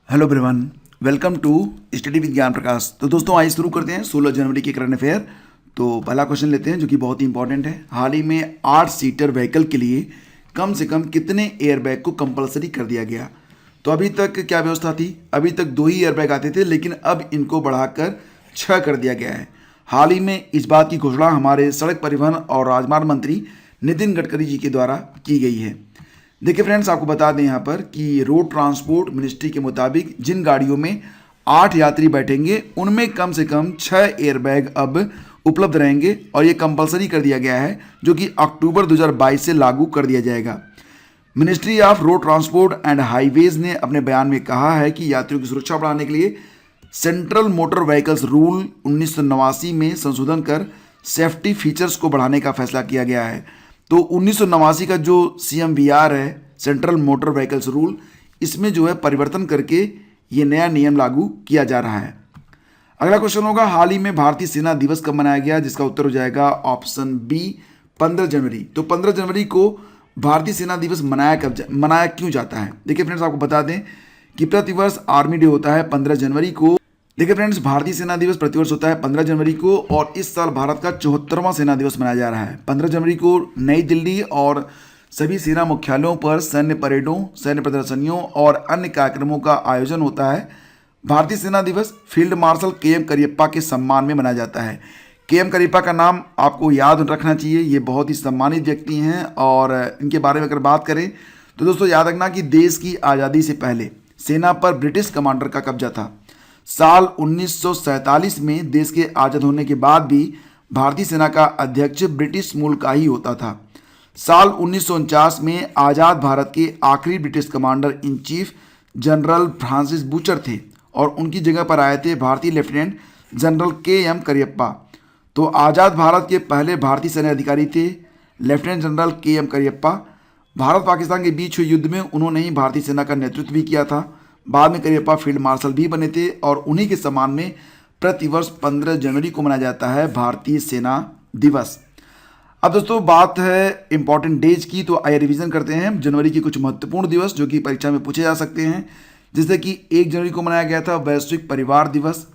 Hello everyone, welcome to study with Gyan Prakash. तो दोस्तों आइए शुरू करते हैं 16 जनवरी के करंट अफेयर। तो पहला क्वेश्चन लेते हैं जो कि बहुत ही इंपॉर्टेंट है। हाल ही में 8 सीटर व्हीकल के लिए कम से कम कितने एयरबैग को कंपलसरी कर दिया गया? तो अभी तक क्या व्यवस्था थी? अभी तक 2 ही एयरबैग आते थे, लेकिन अब इनको बढ़ाकर 6 कर दिया गया है। हाल ही में इस बात की घोषणा हमारे सड़क परिवहन और राजमार्ग मंत्री नितिन गडकरी जी के द्वारा की गई है। देखिए फ्रेंड्स, आपको बता दें यहाँ पर कि रोड ट्रांसपोर्ट मिनिस्ट्री के मुताबिक जिन गाड़ियों में 8 यात्री बैठेंगे उनमें कम से कम 6 एयरबैग अब उपलब्ध रहेंगे और ये कंपलसरी कर दिया गया है, जो कि अक्टूबर 2022 से लागू कर दिया जाएगा। Ministry of road transport and highways ने अपने बयान में कहा है कि यात्रियों की सुरक्षा बढ़ाने के लिए सेंट्रल मोटर व्हीकल्स रूल 1989 में संशोधन कर सेफ्टी फीचर्स को बढ़ाने का फैसला किया गया है। तो 1989 का जो CMVR है, सेंट्रल मोटर व्हीकल्स रूल, इसमें जो है परिवर्तन करके ये नया नियम लागू किया जा रहा है। अगला क्वेश्चन होगा, हाल ही में भारतीय सेना दिवस कब मनाया गया? जिसका उत्तर हो जाएगा ऑप्शन बी, 15 जनवरी। तो 15 जनवरी को भारतीय सेना दिवस मनाया क्यों जाता है? देखिए फ्रेंड्स, आपको बता दें कि प्रतिवर्ष आर्मी डे होता है 15 जनवरी को। देखिए फ्रेंड्स, भारतीय सेना दिवस प्रतिवर्ष होता है 15 जनवरी को और इस साल भारत का 74वां सेना दिवस मनाया जा रहा है। 15 जनवरी को नई दिल्ली और सभी सेना मुख्यालयों पर सैन्य परेडों, सैन्य प्रदर्शनियों और अन्य कार्यक्रमों का आयोजन होता है। भारतीय सेना दिवस फील्ड मार्शल KM करियप्पा के सम्मान में मनाया जाता है। KM करियप्पा का नाम आपको याद रखना चाहिए, ये बहुत ही सम्मानित व्यक्ति हैं और इनके बारे में अगर बात करें तो दोस्तों याद रखना कि देश की आज़ादी से पहले सेना पर ब्रिटिश कमांडर का कब्जा था। साल 1947 में देश के आज़ाद होने के बाद भी भारतीय सेना का अध्यक्ष ब्रिटिश मूल का ही होता था। साल 1949 में आज़ाद भारत के आखिरी British commander in chief general Francis butcher थे और उनकी जगह पर आए थे भारतीय लेफ्टिनेंट जनरल KM करियप्पा। तो आज़ाद भारत के पहले भारतीय सैन्य अधिकारी थे lieutenant general KM Cariappa. Bharat Pakistan के बीच हुए युद्ध में उन्होंने ही भारतीय सेना का नेतृत्व भी किया था। बाद में करियप्पा फील्ड मार्शल भी बने थे और उन्हीं के सम्मान में प्रतिवर्ष 15 जनवरी को मनाया जाता है भारतीय सेना दिवस। अब दोस्तों बात है इंपॉर्टेंट डेज की, तो आइए रिवीजन करते हैं जनवरी के कुछ महत्वपूर्ण दिवस जो कि परीक्षा में पूछे जा सकते हैं। जैसे कि 1 जनवरी को मनाया गया था वैश्विक परिवार दिवस,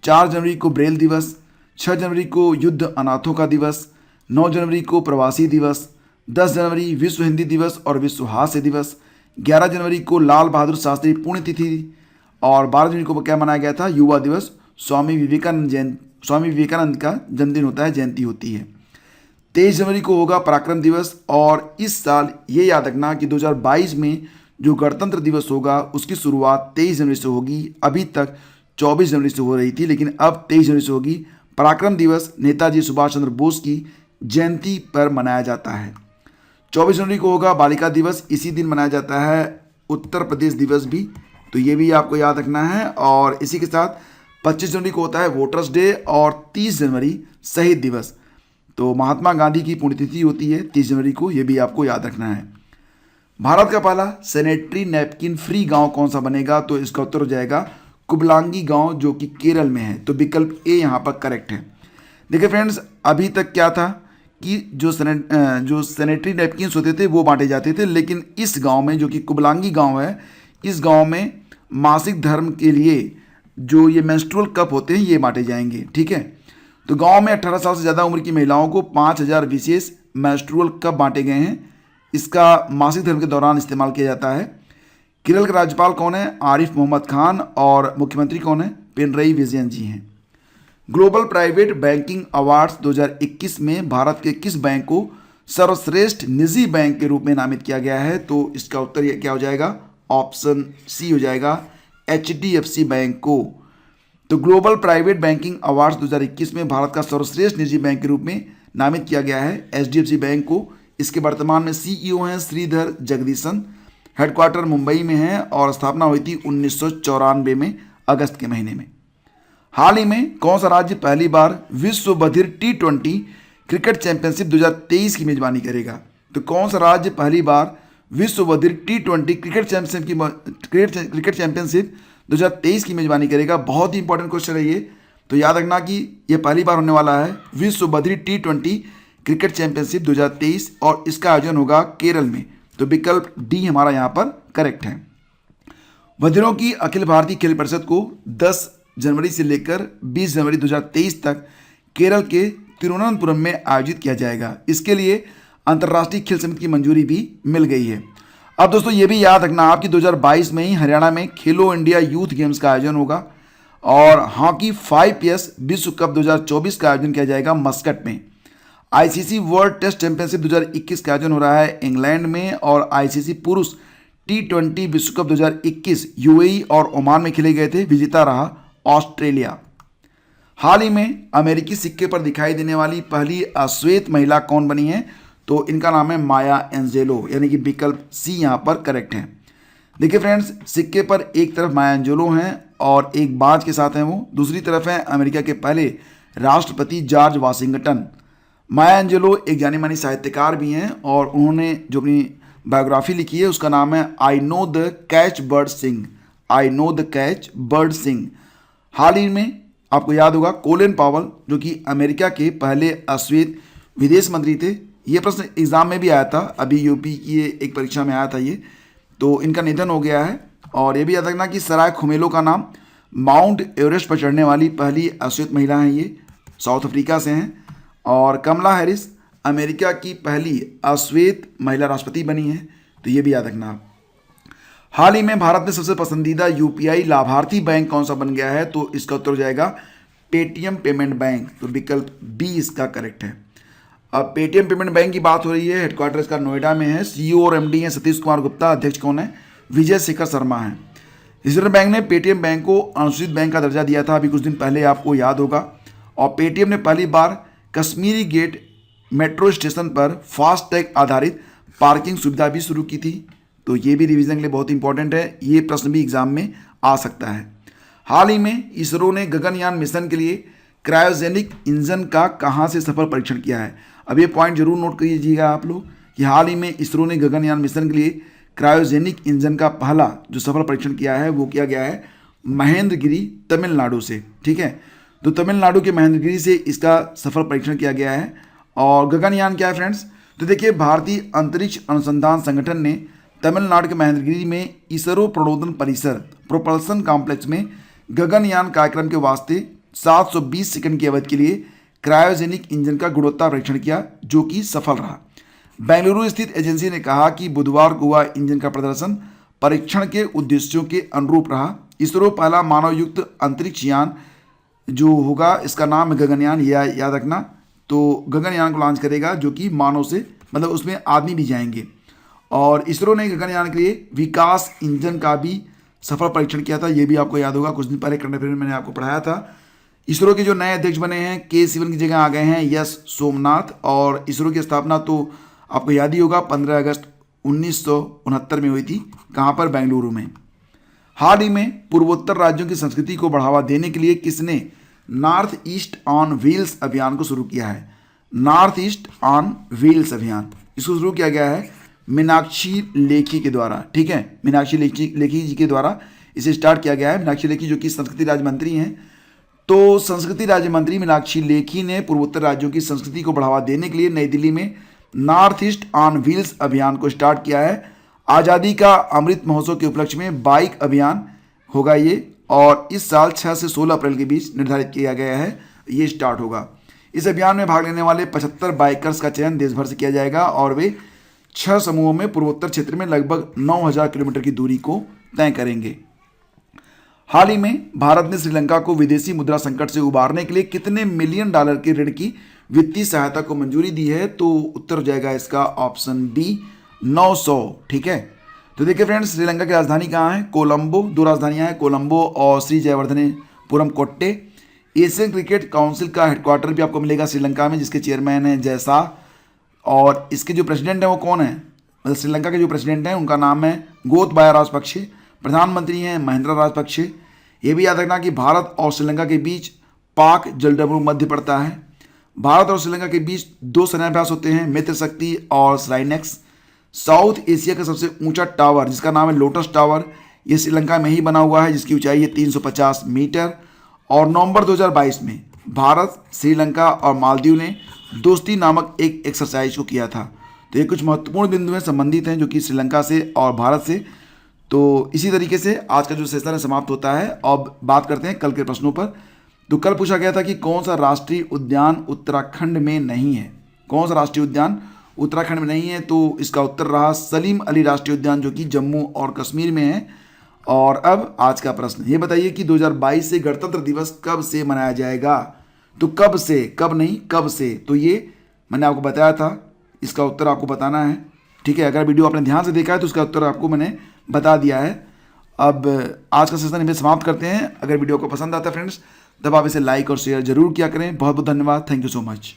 4 जनवरी को ब्रेल दिवस, 6 जनवरी को युद्ध अनाथों का दिवस, 9 जनवरी को प्रवासी दिवस, 10 जनवरी विश्व हिंदी दिवस और विश्व हास्य दिवस, 11 जनवरी को लाल बहादुर शास्त्री पुण्यतिथि और 12 जनवरी को क्या मनाया गया था? युवा दिवस। स्वामी विवेकानंद का जन्मदिन होता है, जयंती होती है। 23 जनवरी को होगा पराक्रम दिवस और इस साल ये याद रखना कि 2022 में जो गणतंत्र दिवस होगा उसकी शुरुआत 23 जनवरी से होगी। अभी तक 24 जनवरी से हो रही थी, लेकिन अब 23 जनवरी से होगी। पराक्रम दिवस नेताजी सुभाष चंद्र बोस की जयंती पर मनाया जाता है। 24 जनवरी को होगा बालिका दिवस, इसी दिन मनाया जाता है उत्तर प्रदेश दिवस भी, तो ये भी आपको याद रखना है। और इसी के साथ 25 जनवरी को होता है वोटर्स डे और 30 जनवरी शहीद दिवस। तो महात्मा गांधी की पुण्यतिथि होती है 30 जनवरी को, ये भी आपको याद रखना है। भारत का पहला सैनिटरी नैपकिन फ्री गांव कौन सा बनेगा? तो इसका उत्तर हो जाएगा कुबलांगी गांव, जो कि केरल में है। तो विकल्प ए यहाँ पर करेक्ट है। देखिए फ्रेंड्स, अभी तक क्या था कि जो सैनिटरी नैपकिन्स होते थे वो बांटे जाते थे, लेकिन इस गांव में जो कि कुबलांगी गांव है, इस गांव में मासिक धर्म के लिए जो ये मेंस्ट्रुअल कप होते हैं ये बांटे जाएंगे। ठीक है, तो गांव में 18 साल से ज़्यादा उम्र की महिलाओं को 5000 विशेष मेंस्ट्रुअल कप बांटे गए हैं। इसका मासिक धर्म के दौरान इस्तेमाल किया जाता है। केरल के राज्यपाल कौन है? आरिफ मोहम्मद खान। और मुख्यमंत्री कौन है? पिनरई विजयन जी हैं। ग्लोबल प्राइवेट बैंकिंग अवार्ड्स 2021 में भारत के किस बैंक को सर्वश्रेष्ठ निजी बैंक के रूप में नामित किया गया है? तो इसका उत्तर ये क्या हो जाएगा? ऑप्शन सी हो जाएगा, HDFC बैंक को। तो ग्लोबल प्राइवेट बैंकिंग अवार्ड्स 2021 में भारत का सर्वश्रेष्ठ निजी बैंक के रूप में नामित किया गया है HDFC बैंक को। इसके वर्तमान में CEO हैं श्रीधर जगदीशन। हेडक्वार्टर मुंबई में है और स्थापना हुई थी 1994 में अगस्त के महीने में। हाल ही में कौन सा राज्य पहली बार विश्व बधिर T20 क्रिकेट चैंपियनशिप 2023 की मेजबानी करेगा? तो कौन सा राज्य पहली बार विश्व बधिर T20 क्रिकेट चैंपियनशिप 2023 की मेजबानी करेगा? बहुत ही इंपॉर्टेंट क्वेश्चन है ये, तो याद रखना कि ये पहली बार होने वाला है विश्व बधिर T20 क्रिकेट चैंपियनशिप 2023 और इसका आयोजन होगा केरल में। तो विकल्प डी हमारा यहाँ पर करेक्ट है। वधिरों की अखिल भारतीय खेल परिषद को 10 जनवरी से लेकर 20 जनवरी 2023 तक केरल के तिरुवनंतपुरम में आयोजित किया जाएगा। इसके लिए अंतर्राष्ट्रीय खेल समिति की मंजूरी भी मिल गई है। अब दोस्तों ये भी याद रखना आप कि 2022 में ही हरियाणा में खेलो इंडिया यूथ गेम्स का आयोजन होगा और हॉकी 5PS विश्व कप 2024 का आयोजन किया जाएगा मस्कट में। आईसीसी वर्ल्ड टेस्ट चैंपियनशिप 2021 का आयोजन हो रहा है इंग्लैंड में और आईसीसी पुरुष T20 विश्व कप 2021 यूएई और ओमान में खेले गए थे। विजेता रहा ऑस्ट्रेलिया। हाल ही में अमेरिकी सिक्के पर दिखाई देने वाली पहली अश्वेत महिला कौन बनी है? तो इनका नाम है माया एंजेलो, यानी कि विकल्प सी यहाँ पर करेक्ट है। देखिए फ्रेंड्स, सिक्के पर एक तरफ माया एंजेलो हैं और एक बाज के साथ हैं वो, दूसरी तरफ है अमेरिका के पहले राष्ट्रपति जॉर्ज वाशिंगटन। माया एंजेलो एक जानी मानी साहित्यकार भी हैं और उन्होंने जो अपनी बायोग्राफी लिखी है उसका नाम है I know the caged bird sing. I know the caged bird sing. हाल ही में आपको याद होगा कोलिन पावल जो कि अमेरिका के पहले अश्वेत विदेश मंत्री थे, ये प्रश्न एग्जाम में भी आया था, अभी यूपी की एक परीक्षा में आया था ये, तो इनका निधन हो गया है। और ये भी याद रखना कि सराय खुमेलो का नाम माउंट एवरेस्ट पर चढ़ने वाली पहली अश्वेत महिला हैं, ये साउथ अफ्रीका से हैं। और कमला हैरिस अमेरिका की पहली अश्वेत महिला राष्ट्रपति बनी है, तो ये भी याद रखना आप। हाल ही में भारत में सबसे पसंदीदा यूपीआई लाभार्थी बैंक कौन सा बन गया है? तो इसका उत्तर हो जाएगा पेटीएम पेमेंट बैंक, तो विकल्प बी इसका करेक्ट है। अब पेटीएम पेमेंट बैंक की बात हो रही है, हेडक्वार्टर इसका नोएडा में है। सीईओ और एमडी हैं सतीश कुमार गुप्ता, अध्यक्ष कौन है? विजय शेखर शर्मा है। रिजर्व बैंक ने पेटीएम बैंक को अनुसूचित बैंक का दर्जा दिया था अभी कुछ दिन पहले, आपको याद होगा। और पेटीएम ने पहली बार कश्मीरी गेट मेट्रो स्टेशन पर फास्टैग आधारित पार्किंग सुविधा भी शुरू की थी, तो ये भी रिवीजन के लिए बहुत इंपॉर्टेंट है, ये प्रश्न भी एग्जाम में आ सकता है। हाल ही में इसरो ने गगनयान मिशन के लिए क्रायोजेनिक इंजन का कहाँ से सफल परीक्षण किया है? अब ये पॉइंट जरूर नोट करिएगा आप लोग कि हाल ही में इसरो ने गगनयान मिशन के लिए क्रायोजेनिक इंजन का पहला जो सफल परीक्षण किया है वो किया गया है महेंद्रगिरी तमिलनाडु से। ठीक है, तो तमिलनाडु के महेंद्रगिरी से इसका सफल परीक्षण किया गया है। और गगनयान क्या है फ्रेंड्स? तो देखिए, भारतीय अंतरिक्ष अनुसंधान संगठन ने तमिलनाडु के महेंद्रगिरी में इसरो प्रणोदन परिसर प्रोपल्सन कॉम्प्लेक्स में गगनयान कार्यक्रम के वास्ते 720 सेकंड की अवधि के लिए क्रायोजेनिक इंजन का गुणवत्ता परीक्षण किया, जो कि सफल रहा। बेंगलुरु स्थित एजेंसी ने कहा कि बुधवार को हुआ इंजन का प्रदर्शन परीक्षण के उद्देश्यों के अनुरूप रहा। इसरो पहला मानवयुक्त अंतरिक्ष यान जो होगा इसका नाम है गगनयान, यह याद रखना। तो गगनयान को लॉन्च करेगा जो कि मानव से मतलब उसमें आदमी भी जाएंगे। और इसरो ने गगनयान के लिए विकास इंजन का भी सफल परीक्षण किया था, ये भी आपको याद होगा, कुछ दिन पहले करंट अफेयर में मैंने आपको पढ़ाया था। इसरो के जो नए अध्यक्ष बने हैं के सिवन की जगह आ गए हैं यस सोमनाथ। और इसरो की स्थापना तो आपको याद ही होगा 15 अगस्त 1969 में हुई थी, कहाँ पर? बेंगलुरु में। हाल ही में पूर्वोत्तर राज्यों की संस्कृति को बढ़ावा देने के लिए किसने नॉर्थ ईस्ट ऑन व्हील्स अभियान को शुरू किया है? नॉर्थ ईस्ट ऑन व्हील्स अभियान, इसको शुरू किया गया है मीनाक्षी लेखी के द्वारा। ठीक है, मीनाक्षी लेखी जी के द्वारा इसे स्टार्ट किया गया है। मीनाक्षी लेखी जो कि संस्कृति राज्य मंत्री हैं, तो संस्कृति राज्य मंत्री मीनाक्षी लेखी ने पूर्वोत्तर राज्यों की संस्कृति को बढ़ावा देने के लिए नई दिल्ली में नॉर्थ ईस्ट ऑन व्हील्स अभियान को स्टार्ट किया है। आज़ादी का अमृत महोत्सव के उपलक्ष्य में बाइक अभियान होगा ये, और इस साल 6 से 16 अप्रैल के बीच निर्धारित किया गया है ये स्टार्ट होगा। इस अभियान में भाग लेने वाले 75 बाइकर्स का चयन देश भर से किया जाएगा और वे 6 समूहों में पूर्वोत्तर क्षेत्र में लगभग 9000 किलोमीटर की दूरी को तय करेंगे। हाल ही में भारत ने श्रीलंका को विदेशी मुद्रा संकट से उबारने के लिए कितने मिलियन डॉलर के ऋण की वित्तीय सहायता को मंजूरी दी है? तो उत्तर हो जाएगा इसका ऑप्शन बी 900। ठीक है, तो देखिए फ्रेंड्स, श्रीलंका की राजधानी कहाँ है? कोलंबो। 2 राजधानियाँ हैं, कोलंबो और Shri Jayawardenepura Kotte. Asian cricket council का हेडक्वार्टर भी आपको मिलेगा श्रीलंका में, जिसके चेयरमैन हैं जयशाह। और इसके जो प्रेसिडेंट हैं वो कौन है? मतलब श्रीलंका के जो प्रेसिडेंट हैं उनका नाम है गोतबाया राजपक्षे। प्रधानमंत्री हैं महिंद्रा राजपक्षे। ये भी याद रखना कि भारत और श्रीलंका के बीच पाक जलडमरू मध्य पड़ता है। भारत और श्रीलंका के बीच 2 सेनाभ्यास होते हैं, मित्र शक्ति और स्लाइनेक्स। साउथ एशिया का सबसे ऊंचा टावर जिसका नाम है लोटस टावर, ये श्रीलंका में ही बना हुआ है, जिसकी ऊंचाई है 350 मीटर। और नवंबर 2022 में भारत, श्रीलंका और मालदीव ने दोस्ती नामक एक एक्सरसाइज को किया था। तो ये कुछ महत्वपूर्ण बिंदु हैं संबंधित हैं जो कि श्रीलंका से और भारत से। तो इसी तरीके से आज का जो सेशन है समाप्त होता है। अब बात करते हैं कल के प्रश्नों पर। तो कल पूछा गया था कि कौन सा राष्ट्रीय उद्यान उत्तराखंड में नहीं है। कौन सा राष्ट्रीय उद्यान उत्तराखंड में नहीं है? तो इसका उत्तर रहा सलीम अली राष्ट्रीय उद्यान, जो कि जम्मू और कश्मीर में है। और अब आज का प्रश्न ये बताइए कि 2022 से गणतंत्र दिवस कब से मनाया जाएगा? तो कब से, कब नहीं, कब से। तो ये मैंने आपको बताया था, इसका उत्तर आपको बताना है। ठीक है, अगर वीडियो आपने ध्यान से देखा है तो उसका उत्तर आपको मैंने बता दिया है। अब आज का सेशन इसे समाप्त करते हैं। अगर वीडियो को पसंद आता है फ्रेंड्स, तब आप इसे लाइक और शेयर जरूर किया करें। बहुत बहुत धन्यवाद। Thank you so much.